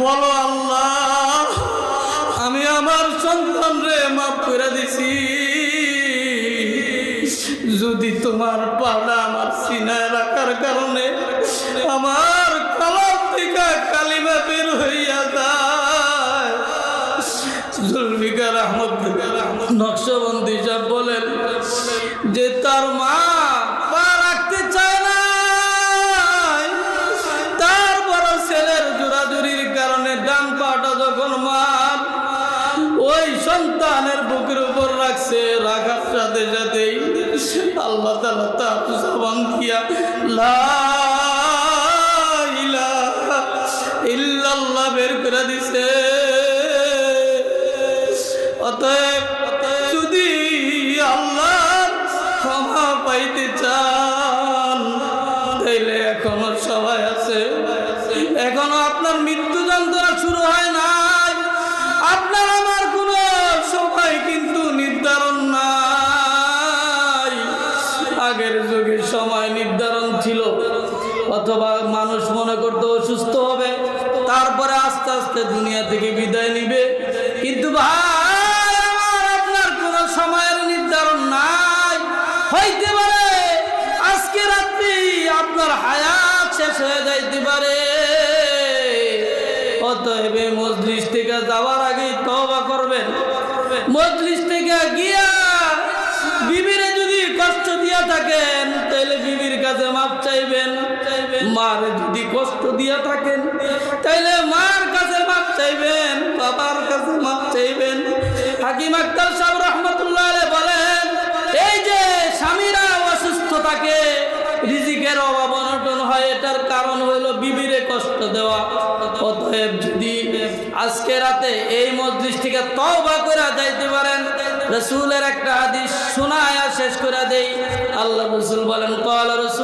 বলো আল্লাহ, আমি আমার সন্তানরে মাফ করে দিছি। যদি তোমার পাওনা আমার সিনায় রাখার কারণে আমার কলম থেকে কালিমা বের হইয়া যায়। জুলফিকার আহমদ নকশবন্দি সাহেব বলেন যে তার মা পা রাখতে চায় না, তারপর ছেলের জোরাজুরির কারণে ডান পাটা যখন মার ওই সন্তানের বুকের উপর রাখছে, রাখার সাথে সাথেই আল্লাহ তাআলা তার জবান দিয়া লা ইলাহা ইল্লাল্লাহ বের করে দিছে। অতএব যদি আল্লাহর ক্ষমা পাইতে চান তাইলে এখনো সবাই আছে, এখনো আপনার মৃত্যু যন্ত্রণা শুরু হয় নাই। আপনার আমার কোনো সময় কিন্তু নির্ধারণ নাই। আগের যুগে সময় নির্ধারণ ছিল, অথবা মানুষ মনে করতে অসুস্থ হবে, তারপরে আস্তে আস্তে দুনিয়া থেকে বিদায় নিবে। কিন্তু ভাই আমার আপনার কোনো সময়ের নির্ধারণ নাই। হইতে পারে আজকে রাত্রি আপনার হায়াত শেষ হয়ে যাইতে পারে। অতএব মজলিস থেকে যাওয়ার আগে তওবা করবেন। মজলিস থেকে গিয়া বিবিরে যদি কষ্ট দিয়া থাকেন তাহলে বিবির কাছে মাপ চাইবেন। মার যদি কষ্ট দিয়া থাকেন তাহলে মার কাছে মাপ চাইবেন, বাবার কাছে মাপ চাইবেন। হাকিম আক্তার সাহেব রহমতুল্লাহ আলাইহি বলেন এই যে স্বামীরা অসুস্থ থাকে, রিজিকের অভাব অনটন হয়, এটার কারণ হলো বিবিরে কষ্ট দেওয়া। অতএব যদি আজকে রাতে এই মজলিস থেকে তওবা করে যাইতে পারেন, রাসূলের একটা হাদিস শোনায়া শেষ করে দেই। আল্লাহ রাসূল বলেন ক্বালা রাসূল